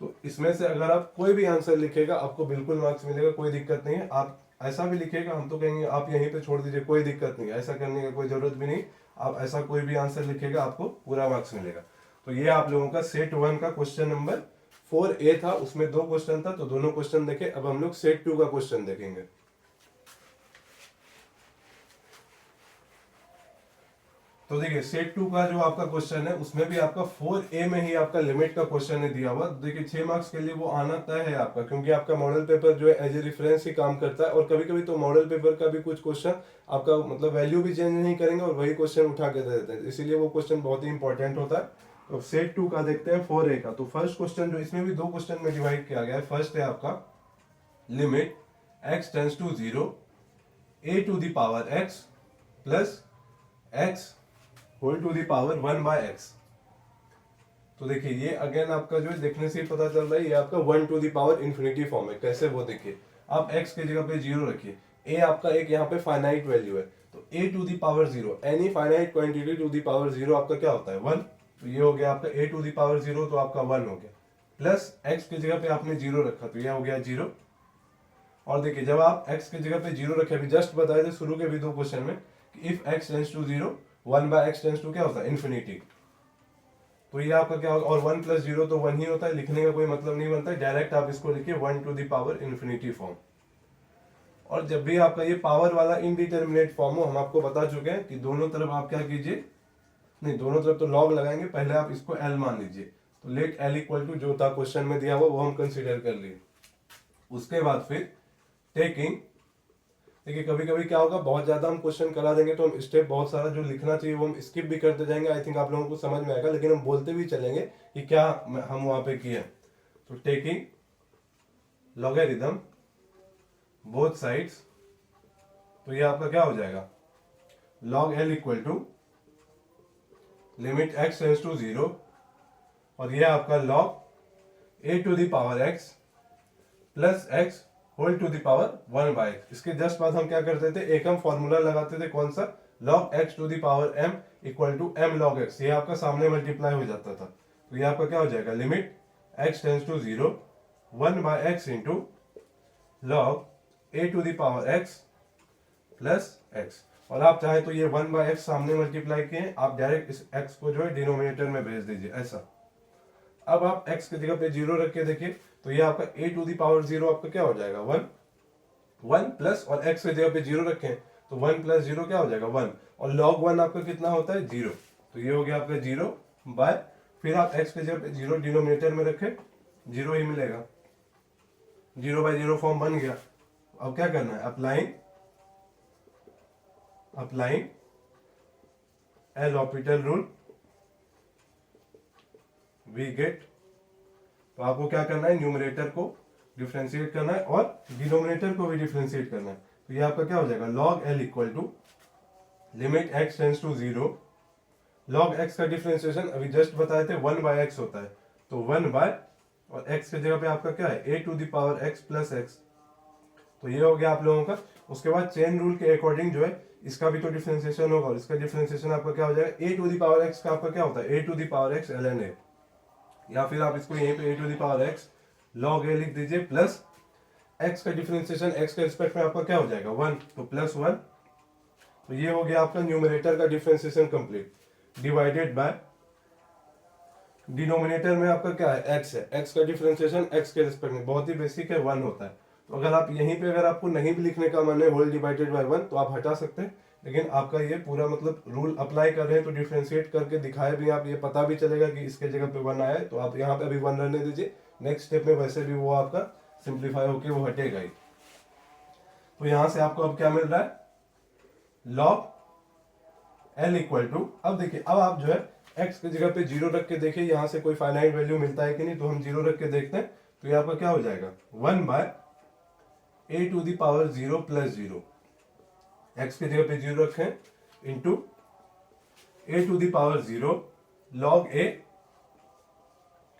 तो इसमें से अगर आप कोई भी आंसर लिखेगा आपको बिल्कुल मार्क्स मिलेगा, कोई दिक्कत नहीं है। आप ऐसा भी लिखेगा, हम तो कहेंगे आप यहीं पे छोड़ दीजिए, कोई दिक्कत नहीं, ऐसा करने की कोई जरूरत भी नहीं। आप ऐसा कोई भी आंसर लिखेगा आपको पूरा मार्क्स मिलेगा। तो ये आप लोगों का सेट 1 का क्वेश्चन नंबर 4A था, उसमें 2 क्वेश्चन था, तो दोनों क्वेश्चन देखे। अब हम लोग सेट 2 का क्वेश्चन देखेंगे। तो देखिए सेट 2 का जो आपका क्वेश्चन है उसमें भी आपका 4A में ही आपका लिमिट का क्वेश्चन है दिया हुआ। देखिए 6 मार्क्स के लिए वो आना तय है आपका, क्योंकि आपका मॉडल पेपर जो है एज ए रेफरेंस ही काम करता है, और कभी कभी तो मॉडल पेपर का भी कुछ क्वेश्चन आपका मतलब वैल्यू भी चेंज नहीं करेंगे और वही क्वेश्चन उठा के दे देते हैं, इसीलिए वो क्वेश्चन बहुत ही इंपॉर्टेंट होता है। तो सेट 2 का देखते हैं 4A का। तो फर्स्ट क्वेश्चन जो इसमें भी 2 क्वेश्चन में डिवाइड किया गया है। फर्स्ट है आपका limit x tends to 0 a to the power x plus x whole to the power 1/x। तो देखिए ये अगेन आपका जो है देखने से ही पता चल रहा है, ये आपका 1 to the power infinity form है। कैसे, वो देखिए आप x की जगह पे 0 रखिए, a आपका एक यहाँ पे फाइनाइट वैल्यू है, तो a to the power 0, any finite quantity to the power 0 आपका क्या होता है 1। तो ये हो गया आपका a टू दी पावर 0, तो आपका 1 हो गया, प्लस x की जगह पे आपने 0 रखा, तो यह हो गया 0। और देखिए जब आप x की जगह पे 0 रखे, अभी जस्ट बताए थे शुरू के भी 2 क्वेश्चन में कि if x tends to 0 1/x tends to क्या होता है इन्फिनिटी। तो ये आपका क्या होगा, और 1 + 0 तो 1 ही होता है, लिखने का कोई मतलब नहीं बनता है, डायरेक्ट आप इसको लिखिए 1 to the power infinity form. और जब भी आपका ये पावर वाला इनडिटर्मिनेट फॉर्म हो, हम आपको बता चुके हैं कि दोनों तरफ आप क्या कीजिए, नहीं दोनों तरफ तो लॉग लगाएंगे, पहले आप इसको l मान लीजिए। तो लेट l इक्वल टू जो था क्वेश्चन में दिया हुआ वो हम कंसिडर कर लिए। उसके बाद फिर टेकिंग, देखिए कभी कभी क्या होगा, बहुत ज्यादा हम क्वेश्चन करा देंगे तो हम स्टेप बहुत सारा जो लिखना चाहिए वो हम स्किप भी करते जाएंगे। आई थिंक आप लोगों को समझ में आएगा, लेकिन हम बोलते भी चलेंगे कि क्या हम वहां पे किए। तो टेकिंग लॉगरिथम बोथ साइड्स, तो ये आपका क्या हो जाएगा log l equal to limit x tends to 0 और ये आपका log a to the power x plus x whole to the power 1/x। इसके जस्ट बाद हम क्या करते थे, एक हम फॉर्मूला लगाते थे, कौन सा, log x to the power m equal to m log x। ये आपका सामने मल्टीप्लाई हो जाता था, तो ये आपका क्या हो जाएगा, limit x tends to 0 1/x into log a to the power x plus x। और आप चाहे तो ये 1/x सामने मल्टीप्लाई किए, आप डायरेक्ट इस x को जो है डिनोमिनेटर में भेज दीजिए ऐसा। अब आप x की जगह पे 0 रख के देखिए, तो ये आपका a टू द पावर 0 आपका क्या हो जाएगा 1 प्लस, और x की जगह पे 0 रखें तो 1 प्लस 0 क्या हो जाएगा 1, और log 1 आपका कितना होता है 0, तो ये हो गया आपका 0 बाय, फिर आप x की जगह पे 0 डिनोमिनेटर में रखें, 0 ही मिलेगा, 0/0 फॉर्म बन गया। अब क्या करना है, applying L'Hopital rule we get. तो आपको क्या करना है, न्यूमरेटर को डिफरेंशिएट करना है और डिनोमिनेटर को भी डिफरेंशिएट करना है। तो ये आपका क्या हो जाएगा, log L equal to limit x tends to 0, log x का डिफरेंशिएशन अभी जस्ट बताए थे 1/x होता है, तो 1 और x की जगह पे आपका क्या है a to the power x plus x। तो ये हो गया आप लोगों का। उसके बाद चेन रूल के अकॉर्डिंग जो है इसका भी तो डिफरेंशिएशन होगा, और इसका डिफरेंशिएशन आपका क्या हो जाएगा, a to the power x का आपका क्या होता है a to the power x ln a, या फिर आप इसको यहीं पे a to the power x log a लिख दीजिए, प्लस x का डिफरेंशिएशन x के रिस्पेक्ट में आपका क्या हो जाएगा 1, तो प्लस 1। तो ये हो गया आपका न्यूमरेटर का differentiation complete, divided by denominator में आपका क्या है x है, x का डिफरेंशिएशन x के रिस्पेक्ट में बहुत ही बेसिक है 1 होता है। तो अगर आप यहीं पे अगर आपको नहीं भी लिखने का मन है होल डिवाइडेड बाय 1 तो आप हटा सकते हैं, लेकिन आपका ये पूरा मतलब रूल अप्लाई कर रहे हैं तो डिफरेंशिएट करके दिखाए भी, आप ये पता भी चलेगा कि इसके जगह पे 1 आया है, तो आप यहाँ पे अभी 1 रहने दीजिए, नेक्स्ट स्टेप में वैसे भी वो आपका सिंप्लीफाई होके वो हटेगा ही। तो यहाँ से आपको अब क्या मिल रहा है, log L इक्वल टू, अब देखिए अब आप जो है x की जगह पे 0 रख के देखिए यहाँ से कोई फाइनाइट वैल्यू मिलता है कि नहीं, तो हम 0 रख के देखते हैं। तो ये आपका क्या हो जाएगा 1/a to the power 0 plus 0, x की जगह पे 0 रखें into a to the power 0 log a,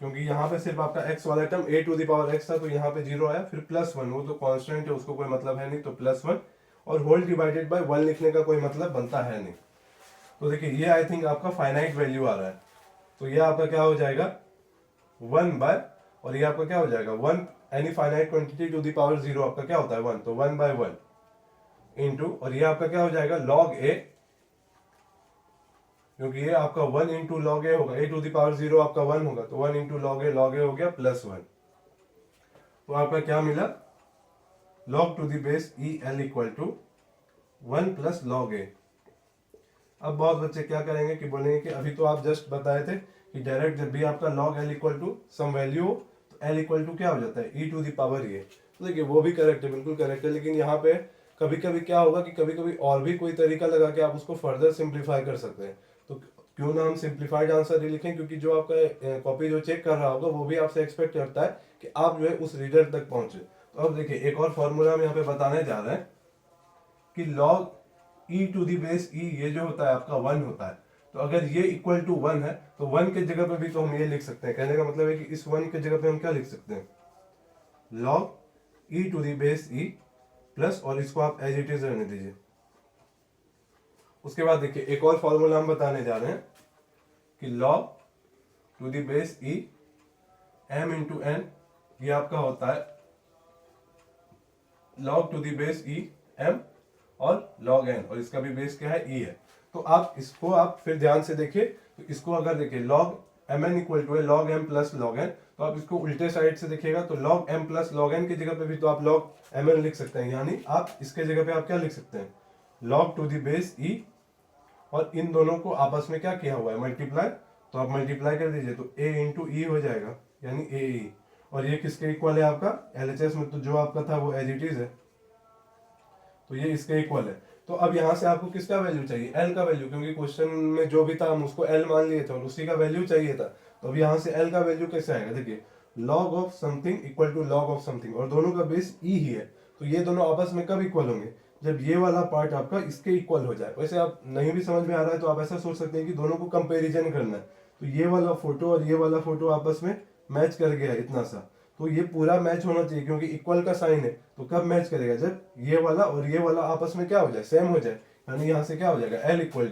क्योंकि यहाँ पे सिर्फ आपका x वाला term a to the power x था तो यहाँ पे 0 आया, फिर प्लस 1, वो तो कांस्टेंट है उसको कोई मतलब है नहीं, तो प्लस 1, और होल डिवाइडेड बाय 1 लिखने का कोई मतलब बनता है नहीं। तो देखिए ये आई थिंक आपका फाइनाइट वैल्यू आ रहा है, तो ये आपका क्या हो जाएगा 1 और ये आपका क्या हो जाएगा 1, any finite quantity to the power 0 आपका क्या होता है 1, तो 1/1 इंटू, और ये आपका क्या हो जाएगा log a, क्योंकि ये आपका 1 इंटू लॉग ए होगा, a टू द पावर 0 आपका 1 होगा, तो 1 इंटू लॉग ए हो गया प्लस 1। तो आपका क्या मिला, log to the base e l equal to 1 plus log a। अब बहुत बच्चे क्या करेंगे कि बोलेंगे कि अभी तो आप जस्ट बताए थे कि डायरेक्ट जब भी आपका log l equal to some value हो तो l इक्वल टू क्या हो जाता है e टू द पावर ये। तो देखिए वो भी करेक्ट है, बिल्कुल करेक्ट है, लेकिन यहाँ पे कभी कभी क्या होगा कि कभी कभी और भी कोई तरीका लगा के आप उसको फर्दर सिंप्लीफाई कर सकते हैं। तो क्यों ना हम सिंप्लीफाइड आंसर ही लिखें, क्योंकि जो आपका कॉपी जो चेक कर रहा होगा वो भी आपसे एक्सपेक्ट करता है कि आप जो है उस रिजल्ट तक पहुंचे। तो अब देखिए एक और फॉर्मूला हम यहाँ पे बताने जा रहे हैं कि log e to the base e ये जो होता है आपका 1 होता है, तो अगर ये इक्वल टू 1 है तो 1 के जगह पे भी तो हम ये लिख सकते हैं। कहने का मतलब है कि इस 1 के जगह पे हम क्या लिख सकते हैं, log e to the base e plus, और इसको आप एज इट इज रहने दीजिए। उसके बाद देखिए एक और फॉर्मूला हम बताने जा रहे हैं कि log to the base e m into n, ये आपका होता है log to the base e m और log n, और इसका भी बेस क्या है e है। तो आप इसको आप फिर ध्यान से देखिए, तो इसको अगर देखिए log mn इक्वल टू है log m plus log n, तो आप इसको उल्टे साइड से देखिएगा तो log m plus log n की जगह पे भी तो आप log mn लिख सकते हैं, यानी आप इसके जगह पे आप क्या लिख सकते हैं log to the base e, और इन दोनों को आपस में क्या किया हुआ है मल्टीप्लाई, तो आप मल्टीप्लाई कर दीजिए तो a इंटू ई हो जाएगा, यानी ए ई, और ये किसके इक्वल है आपका LHS में, तो जो आपका था वो एज इट इज है, तो ये इसके इक्वल है। तो अब यहाँ से आपको किसका वैल्यू चाहिए, L का वैल्यू, क्योंकि क्वेश्चन में जो भी था हम उसको L मान लिए थे और उसी का वैल्यू चाहिए था। तो अब यहाँ से L का वैल्यू कैसे आएगा, देखिए log of something equal to log of something, और दोनों का बेस e ही है, तो ये दोनों आपस में कब इक्वल होंगे, जब ये वाला पार्ट आपका इसके इक्वल हो जाए। वैसे आप नहीं भी समझ में आ रहा है तो आप ऐसा सोच सकते हैं कि दोनों को कंपेरिजन करना है, तो ये वाला फोटो और ये वाला फोटो आपस में मैच कर गया है इतना सा, तो ये पूरा मैच होना चाहिए क्योंकि इक्वल का साइन है। तो कब मैच करेगा, जब ये वाला और ये वाला आपस में क्या हो जाए, सेम हो जाए। यानी यहाँ से क्या हो जाएगा, एल इक्वल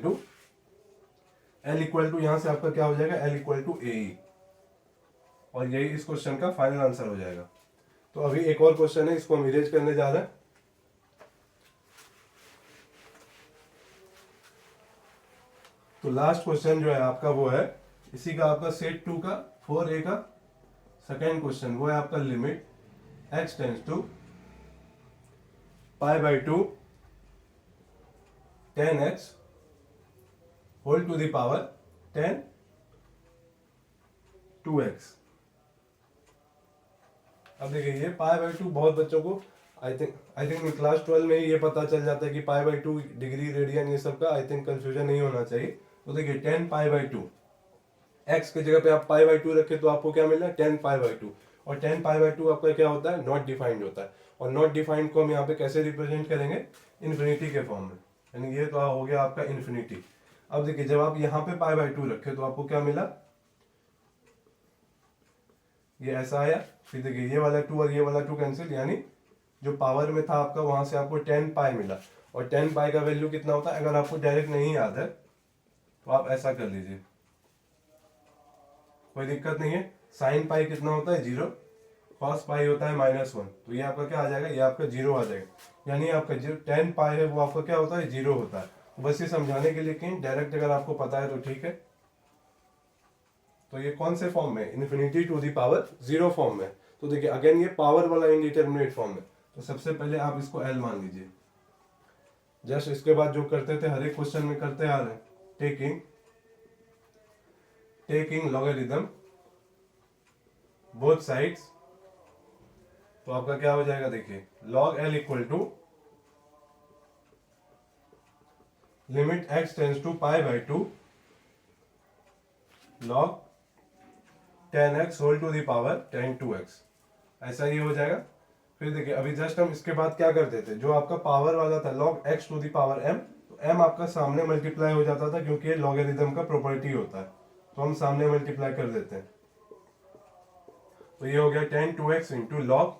टू यहाँ से आपका क्या हो जाएगा, एल इक्वल टू ए, और यही इस क्वेश्चन का फाइनल आंसर हो जाएगा। तो अभी एक और क्वेश्चन है, इसको हम इरेज करने जा रहे हैं। तो लास्ट क्वेश्चन जो है आपका वो है इसी का, आपका सेट 2 का 4A का सेकेंड क्वेश्चन, वो है आपका limit x tends to π/2 10x whole to the power 10 2x। अब देखिए ये π/2 बहुत बच्चों को आई थिंक क्लास 12 में ही ये पता चल जाता है कि π/2 डिग्री रेडियन ये सब का आई थिंक कंफ्यूजन नहीं होना चाहिए। तो देखिए 10 π/2, x की जगह पे आप π/2 रखे तो आपको क्या मिला 10 π/2, और 10 π/2 आपका क्या होता है, नॉट डिफाइंड होता है। और नॉट डिफाइंड को हम यहाँ पे कैसे रिप्रेजेंट करेंगे, इन्फिनिटी के फॉर्म में, यानी ये तो हो गया आपका इन्फिनिटी। अब देखिए जब आप यहाँ पे π/2 रखे तो आपको क्या मिला, ये ऐसा आया। फिर देखिए ये वाला 2 और ये वाला 2 कैंसिल, यानी जो पावर में था आपका वहां से आपको 10 पाई मिला। और 10 पाई का वैल्यू कितना होता है, अगर आपको डायरेक्ट नहीं याद है तो आप ऐसा कर लीजिए, कोई दिक्कत नहीं है। साइन पाई कितना होता है 0, कॉस पाई होता है -1, तो ये आपका क्या आ जाएगा, ये आपका 0 आ जाएगा। यानी आपका जो 10 पाई है वो आपका क्या होता है, 0 होता है। तो बस ये समझाने के लिए कि डायरेक्ट अगर आपको पता है तो ठीक है। तो ये कौन से फॉर्म में, infinity to the power 0 form में। तो देखिए अगेन ये पावर वाला इंडिटरमिनेट फॉर्म है। तो सबसे पहले आप इसको एल मान लीजिए। जस्ट इसके बाद जो करते थे हर एक क्वेश्चन में करते आ रहे हैं, टेकिंग लॉगरिथम बोथ साइड्स। तो आपका क्या हो जाएगा, देखिए log L equal to limit x tends to π/2 log 10x whole to the power 10 2x, ऐसा ये हो जाएगा। फिर देखिए अभी जस्ट हम इसके बाद क्या करते थे, जो आपका पावर वाला था log x to the power m, तो m आपका सामने मल्टीप्लाई हो जाता था क्योंकि ये लॉगरिथम का प्रॉपर्टी होता है, तो हम सामने मल्टीप्लाई कर देते हैं। तो ये हो गया 10 2x इंटू log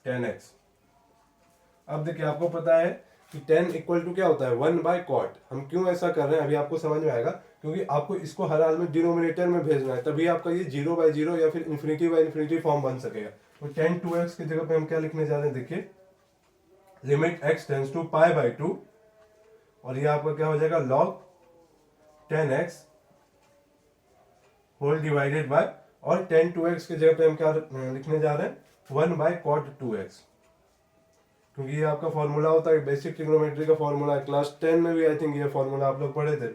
10x। अब देखिए आपको पता है कि 10 इक्वल टू क्या होता है 1/cot। हम क्यों ऐसा कर रहे हैं अभी आपको समझ में आएगा, क्योंकि आपको इसको हर हाल में डिनोमिनेटर में भेजना है, तभी आपका ये 0/0 या फिर इन्फिनिटी फॉर्म बन सकेगा। तो 10 2x की जगह पे हम क्या लिखने जा रहे हैं, देखिए लिमिट x टेंस टू π/2, और ये आपका क्या हो जाएगा log 10x whole divided by, और 10 2x की जगह पे हम क्या लिखने जा रहे हैं 1/cot 2x, क्योंकि ये आपका फॉर्मूला होता है, बेसिक ट्रिग्नोमेट्री का फॉर्मूला है। क्लास 10 में भी आई थिंक ये फॉर्मूला आप लोग पढ़े थे,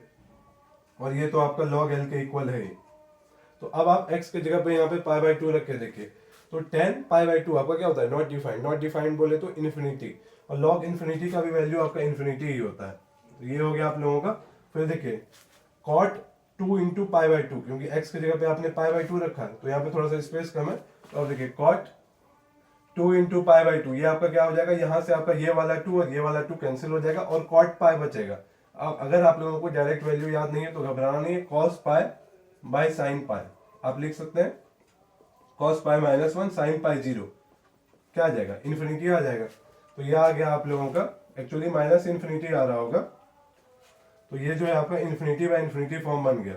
और ये तो आपका log L के इक्वल है। तो अब आप x की जगह पे यहाँ पे π/2 रख के देखिए, तो 10 π/2 आपका क्या होता है, नॉट डिफाइंड बोले तो इन्फिनिटी, और log इन्फिनिटी का भी वैल्यू आपका इन्फिनिटी ही होता है। तो ये हो गया आप लोगों का। फिर देखिए cot 2 इंटू π/2, क्योंकि x की जगह पे आपने π/2 रखा है तो यहाँ पे थोड़ा सा स्पेस कम है, तो अब देखिए cot 2 इंटू π/2, ये आपका क्या हो जाएगा, यहाँ से आपका ये वाला 2 और ये वाला 2 कैंसिल हो जाएगा, और cot पाई बचेगा। अब अगर आप लोगों को डायरेक्ट वैल्यू याद नहीं है तो घबराना नहीं है, cos pi by sine pi आप लिख सकते हैं, cos पाई -1 साइन पाई 0, क्या आ जाएगा, इन्फिनिटी आ जाएगा। तो ये आ गया आप लोगों का, एक्चुअली माइनस इन्फिनिटी आ रहा होगा, तो ये जो है आपका इन्फिनिटी बाय इन्फिनिटी फॉर्म बन गया।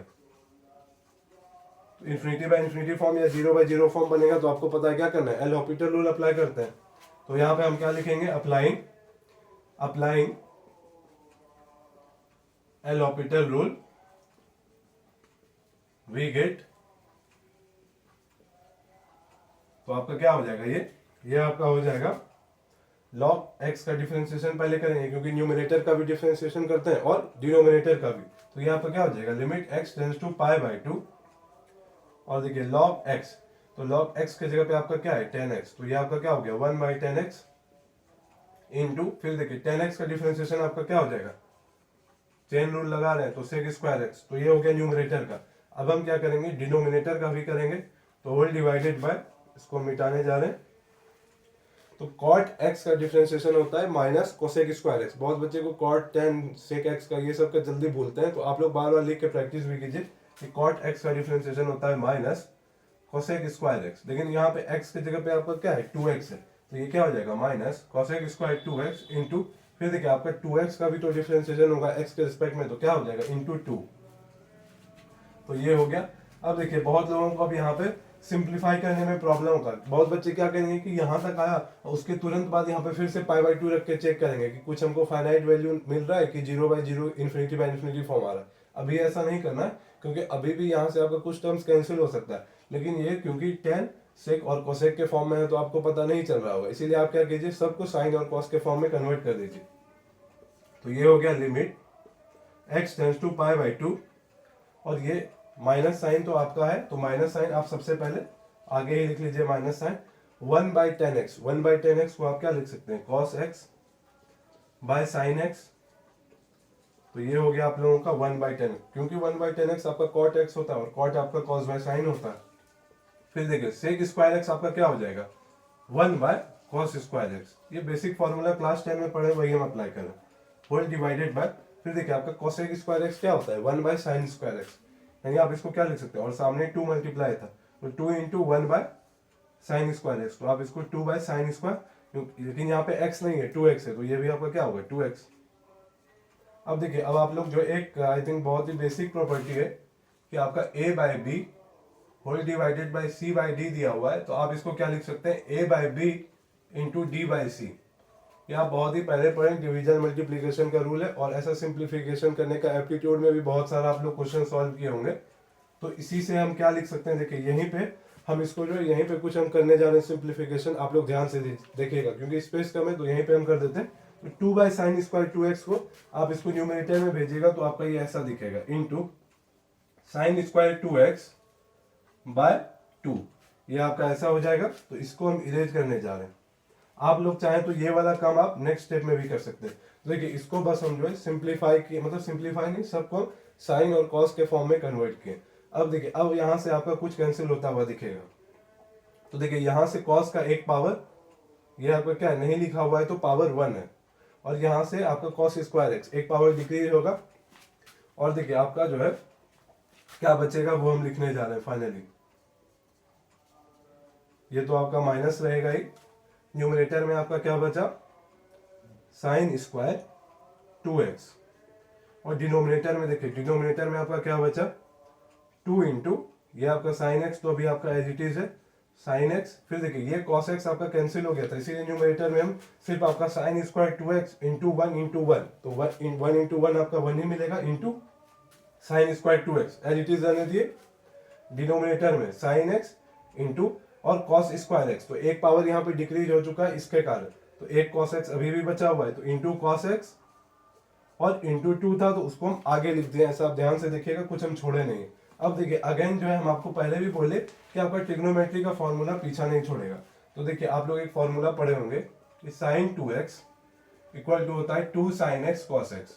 तो इन्फिनिटी बाय इन्फिनिटी फॉर्म या 0/0 फॉर्म बनेगा, तो आपको पता है क्या करना है, एल हॉपिटल रूल अप्लाई करते हैं। तो यहाँ पे हम क्या लिखेंगे, applying L Hopital rule we get, तो आपका क्या हो जाएगा, ये आपका हो जाएगा log x का डिफरेंशिएशन पहले करेंगे, क्योंकि न्यूमरेटर का भी डिफरेंशिएशन करते हैं और डिनोमिनेटर का भी। तो ये आपका क्या हो जाएगा, लिमिट x टेंस टू π/2, और देखिए log x, तो log x की जगह पे आपका क्या है 10x, तो ये आपका क्या हो गया 1/10x इंटू, फिर देखिए 10x का डिफरेंशिएशन आपका क्या हो जाएगा, चेन रूल लगा रहे हैं तो sec स्क्वायर x, तो ये हो गया न्यूमरेटर का। अब हम क्या करेंगे, डिनोमिनेटर का भी करेंगे, तो होल डिवाइडेड बाय, इसको मिटाने जा रहे हैं, तो cot x का डिफरेंशिएशन होता है माइनस कोसेक स्क्वायर x। बहुत बच्चे को cot 10 sec x का ये सब का जल्दी भूलते हैं, तो आप लोग बार बार लिख के प्रैक्टिस भी कीजिए कि कॉट एक्स का डिफरेंशिएशन होता है माइनस कोसेक स्क्वायर एक्स, लेकिन यहाँ पे एक्स की जगह पे आपका क्या है 2x है, तो ये क्या हो जाएगा minus cosec square 2x into, फिर देखिए आपका 2x का भी तो डिफरेंशिएशन होगा x के रिस्पेक्ट में, तो क्या हो जाएगा इंटू 2, तो ये हो गया। अब देखिए बहुत लोगों को अब यहाँ पे सिंप्लीफाई करने में प्रॉब्लम होगा, बहुत बच्चे क्या करेंगे कि यहाँ तक आया उसके तुरंत बाद यहाँ पे फिर से π/2 रख के चेक करेंगे कि कुछ हमको फाइनाइट वैल्यू मिल रहा है कि 0/0 इन्फिनिटी फॉर्म आ रहा है। अभी ऐसा नहीं करना है, क्योंकि अभी भी यहाँ से आपका कुछ टर्म्स कैंसिल हो सकता है, लेकिन ये क्योंकि tan सेक और कोसेक के फॉर्म में है तो आपको पता नहीं चल रहा होगा, इसीलिए आप क्या कीजिए सबको साइन और कॉस के फॉर्म में कन्वर्ट कर दीजिए। तो ये हो गया लिमिट x टेंड्स टू π/2, और ये माइनस साइन तो आपका है, तो माइनस साइन आप सबसे पहले आगे ही लिख लीजिए माइनस साइन 1/10x, 1/10x को आप क्या लिख सकते हैं cos x by sine x, तो ये हो गया आप लोगों का 1/10, क्योंकि 1/10x आपका cot x होता है और cot आपका cos बाय साइन होता है। फिर देखिए sec स्क्वायर x आपका क्या हो जाएगा 1/cos स्क्वायर x, ये बेसिक फॉर्मूला क्लास 10 में पढ़े वही हम अप्लाई करें, होल डिवाइडेड बाय, फिर देखिए आपका cosec स्क्वायर x क्या होता है 1/sin स्क्वायर x, यानी आप इसको क्या लिख सकते हैं, और सामने 2 मल्टीप्लाई था तो 2 इंटू 1/sin स्क्वायर x, तो आप इसको 2/sin स्क्वायर, लेकिन यहाँ पे x नहीं है 2x है, तो ये भी आपका क्या होगा 2x। अब देखिए अब आप लोग जो एक आई थिंक बहुत ही बेसिक प्रॉपर्टी है कि आपका a/b whole divided by c/d दिया हुआ है, तो आप इसको क्या लिख सकते हैं a/b इंटू d/c, ये आप बहुत ही पहले पढ़े, डिवीजन मल्टीप्लिकेशन का रूल है, और ऐसा सिंप्लीफिकेशन करने का एप्टीट्यूड में भी बहुत सारा आप लोग क्वेश्चन सॉल्व किए होंगे। तो इसी से हम क्या लिख सकते हैं, देखिए यहीं पे हम इसको जो है यहीं पे कुछ हम करने जा रहे हैं सिंप्लीफिकेशन, आप लोग ध्यान से देखिएगा क्योंकि स्पेस कम है, तो यहीं पे हम कर देते हैं। तो 2/sin स्क्वायर 2x को आप इसको न्यूमरेटर में भेजिएगा तो आपका ये ऐसा दिखेगा into sin square 2x bye 2, ये आपका ऐसा हो जाएगा। तो इसको हम इरेज करने जा रहे हैं, आप लोग चाहें तो ये वाला काम आप नेक्स्ट स्टेप में भी कर सकते हैं। देखिए इसको बस हम जो है सिंप्लीफाई किए, मतलब सिंप्लीफाई नहीं, सबको साइन और कॉस के फॉर्म में कन्वर्ट किए। अब देखिए अब यहाँ से आपका कुछ कैंसिल होता हुआ दिखेगा, तो देखिए यहाँ से कॉस का एक पावर, ये आपका क्या नहीं लिखा हुआ है तो पावर 1 है, और यहाँ से आपका कॉस स्क्वायर एक्स एक पावर डिक्रीज होगा, और देखिए आपका जो है क्या बचेगा वो हम लिखने जा रहे हैं फाइनली, ये तो आपका माइनस रहेगा ही, न्यूमरेटर में आपका क्या बचा साइन स्क्वायर 2x, और डिनोमिनेटर में देखिए डिनोमिनेटर में आपका क्या बचा 2 इंटू ये आपका साइन x, तो अभी आपका एज इट इज है साइन x, फिर देखिए ये cos x आपका कैंसिल हो गया था, इसीलिए न्यूमरेटर में हम सिर्फ आपका sign square 2x into 1 into 1, तो 1 इंटू 1 आपका 1 ही मिलेगा into sine square 2x as it is रहने दिए, डिनोमिनेटर में साइन x इंटू और cos स्क्वायर x, तो एक पावर यहाँ पे डिक्रीज हो चुका है इसके कारण, तो एक cos x अभी भी बचा हुआ है, तो इंटू cos x और इंटू 2 था तो उसको हम आगे लिख दिए, ऐसा आप ध्यान से देखिएगा कुछ हम छोड़े नहीं। अब देखिए अगेन जो है हम आपको पहले भी बोले कि आपका ट्रिग्नोमेट्री का फॉर्मूला पीछा नहीं छोड़ेगा, तो देखिए आप लोग एक फॉर्मूला पढ़े होंगे कि साइन 2x इक्वल टू होता है 2 sin x cos x,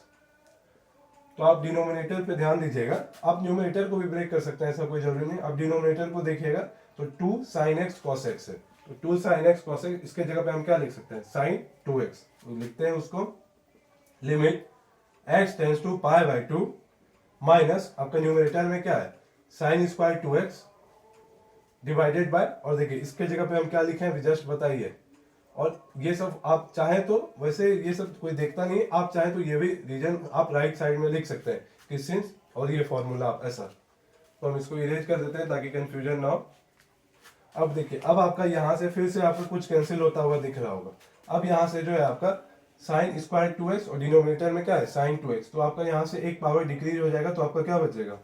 तो आप डिनोमिनेटर पे ध्यान दीजिएगा, आप न्यूमरेटर को भी ब्रेक कर सकते हैं ऐसा कोई जरूरी नहीं, आप डिनोमिनेटर को देखिएगा तो 2 sin x cos x है, तो 2 sin x cos x इसके जगह पे हम क्या लिख सकते हैं sin 2x, तो लिखते हैं उसको limit x tends to π/2 minus आपका न्यूमरेटर में क्या है sign square 2x divided by, और देखिए इसके जगह पे हम क्या लिखे हैं जस्ट बताइए, और ये सब आप चाहे तो वैसे ये सब कोई देखता नहीं, आप चाहे तो ये भी रीजन आप राइट साइड में लिख सकते हैं कि सिंस, और ये फॉर्मूला आप ऐसा, तो हम इसको इरेज कर देते हैं ताकि कंफ्यूजन ना हो। अब देखिए अब आपका यहाँ से फिर से आपको कुछ कैंसिल होता हुआ दिख रहा होगा, अब यहाँ से जो है आपका साइन स्क्वायर 2x और डिनोमिनेटर में क्या है साइन 2x, तो आपका यहाँ से एक पावर डिक्रीज हो जाएगा, तो आपका क्या बचेगा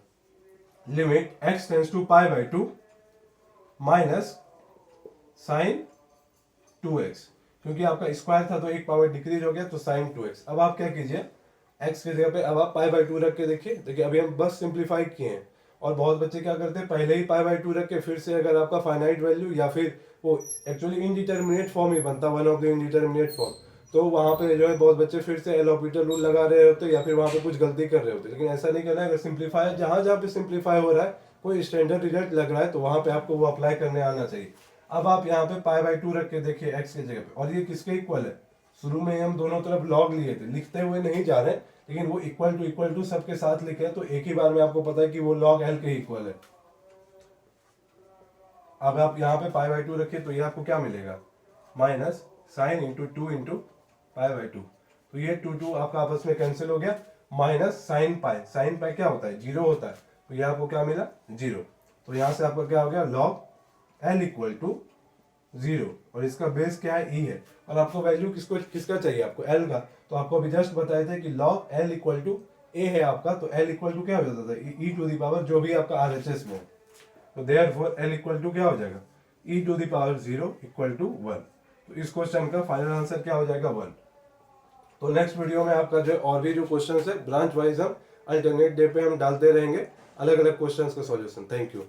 limit x tends to π/2 minus sine 2x, क्योंकि आपका स्क्वायर था तो एक पावर डिक्रीज हो गया तो साइन 2x। अब आप क्या कीजिए x की जगह पे अब आप π/2 रख के देखिए अभी हम बस सिंप्लीफाई किए हैं, और बहुत बच्चे क्या करते हैं पहले ही π/2 रख के फिर से अगर आपका फाइनाइट वैल्यू या फिर वो एक्चुअली इनडिटर्मिनेट फॉर्म ही बनता one of the indeterminate form, तो वहाँ पे जो है बहुत बच्चे फिर से एल ऑपिटल रूल लगा रहे होते या फिर वहाँ पे कुछ गलती कर रहे होते, लेकिन ऐसा नहीं करना है। अगर सिंप्लीफाई जहाँ जहाँ पे सिंप्लीफाई हो रहा है कोई स्टैंडर्ड रिजल्ट लग रहा है तो वहाँ पे आपको वो अप्लाई करने आना चाहिए। अब आप यहाँ पे π/2 रख के देखिए x की जगह पे, और ये किसके इक्वल है शुरू में हम दोनों तरफ लॉग लिए थे, लिखते हुए नहीं जा रहे, लेकिन वो इक्वल टू सबके साथ लिखे हैं, तो एक ही बार में आपको पता है कि वो log L के इक्वल है। अब आप यहाँ पे पाई बाई 2 रखिए तो ये आपको क्या मिलेगा, minus sine into 2 into pi by 2। तो ये 2 आपका आपस में कैंसिल हो गया, माइनस साइन पाई क्या होता है, 0 होता है, तो ये आपको क्या मिला, 0। तो यहाँ से आपका क्या हो गया, log L इक्वल टू 0, और इसका बेस क्या है, ई है, और आपको वैल्यू किसका चाहिए, आपको L का। तो आपको अभी जस्ट बताए थे कि log L इक्वल टू ए है आपका, तो L इक्वल टू क्या हो जाता था, ई टू दी पावर जो भी आपका RHS में है, तो देयरफॉर L इक्वल टू क्या हो जाएगा, e to the power 0 equal to 1। तो इस क्वेश्चन का फाइनल आंसर क्या हो जाएगा, 1। तो नेक्स्ट वीडियो में आपका जो और भी जो क्वेश्चन है ब्रांच वाइज हम अल्टरनेट डे पे हम डालते रहेंगे अलग अलग क्वेश्चंस का सॉल्यूशन। Thank you.